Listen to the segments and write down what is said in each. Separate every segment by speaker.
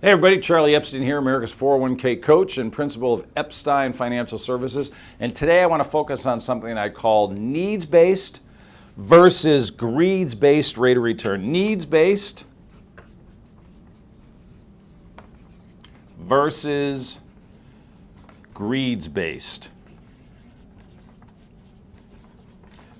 Speaker 1: Hey everybody, Charlie Epstein here, America's 401k coach and principal of Epstein Financial Services. And today I want to focus on something I call needs-based versus greeds-based rate of return. Needs-based versus greeds-based.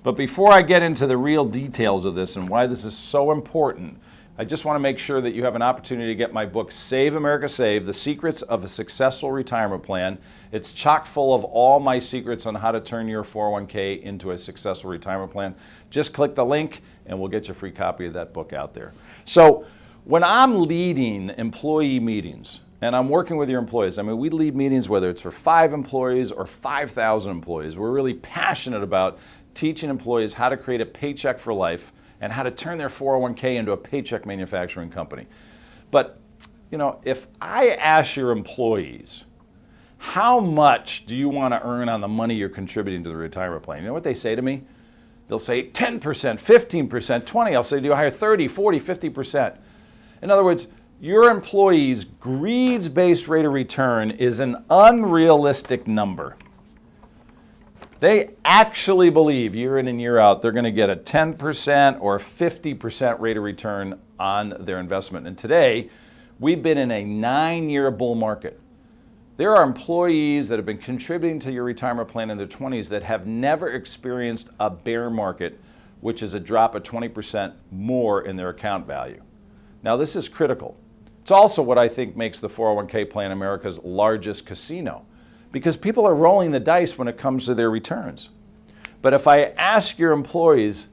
Speaker 1: But before I get into the real details of this and why this is so important, I just want to make sure that you have an opportunity to get my book, Save America Save, The Secrets of a Successful Retirement Plan. It's chock full of all my secrets on how to turn your 401k into a successful retirement plan. Just click the link and we'll get you a free copy of that book out there. So when I'm leading employee meetings and I'm working with your employees, we lead meetings whether it's for 5 employees or 5,000 employees. We're really passionate about teaching employees how to create a paycheck for life and how to turn their 401k into a paycheck manufacturing company. But, if I ask your employees, how much do you want to earn on the money you're contributing to the retirement plan? You know what they say to me? They'll say 10%, 15%, 20%. I'll say, do you hire 30, 40, 50%? In other words, your employees' greeds-based rate of return is an unrealistic number. They actually believe year in and year out they're going to get a 10% or 50% rate of return on their investment. And today, we've been in a 9-year bull market. There are employees that have been contributing to your retirement plan in their 20s that have never experienced a bear market, which is a drop of 20% more in their account value. Now, this is critical. It's also what I think makes the 401k plan America's largest casino, because people are rolling the dice when it comes to their returns. But if I ask your employees,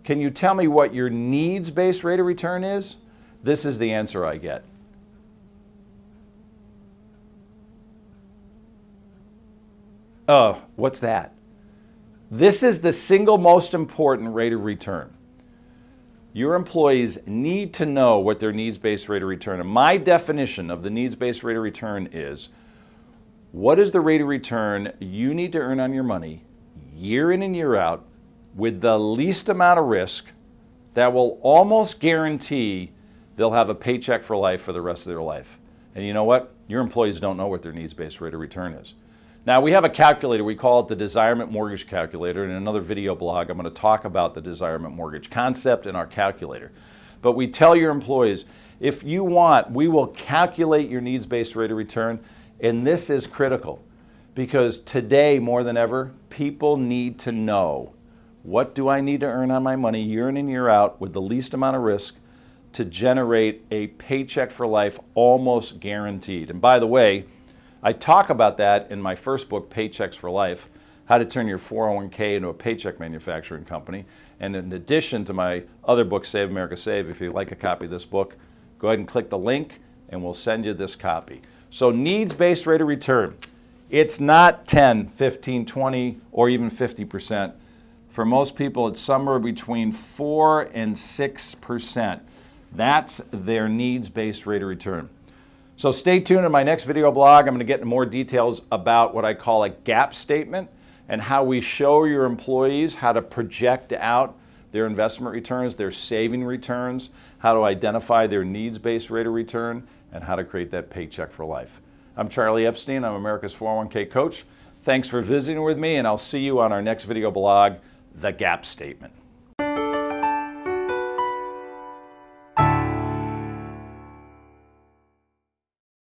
Speaker 1: can you tell me what your needs-based rate of return is? This is the answer I get. Oh, what's that? This is the single most important rate of return. Your employees need to know what their needs-based rate of return is. And my definition of the needs-based rate of return is, what is the rate of return you need to earn on your money year in and year out with the least amount of risk that will almost guarantee they'll have a paycheck for life for the rest of their life? And you know what? Your employees don't know what their needs-based rate of return is. Now, we have a calculator. We call it the Desirement Mortgage Calculator. In another video blog, I'm going to talk about the Desirement Mortgage concept and our calculator. But we tell your employees, if you want, we will calculate your needs-based rate of return. And this is critical because today, more than ever, people need to know, what do I need to earn on my money year in and year out with the least amount of risk to generate a paycheck for life almost guaranteed? And by the way, I talk about that in my first book, Paychecks for Life, how to turn your 401k into a paycheck manufacturing company. And in addition to my other book, Save America Save, if you'd like a copy of this book, go ahead and click the link and we'll send you this copy. So needs-based rate of return, it's not 10, 15, 20, or even 50%. For most people, it's somewhere between 4 and 6%. That's their needs-based rate of return. So stay tuned in my next video blog. I'm going to get into more details about what I call a gap statement and how we show your employees how to project out their investment returns, their saving returns, how to identify their needs-based rate of return, and how to create that paycheck for life. I'm Charlie Epstein. I'm America's 401k coach. Thanks for visiting with me, and I'll see you on our next video blog, The Gap Statement.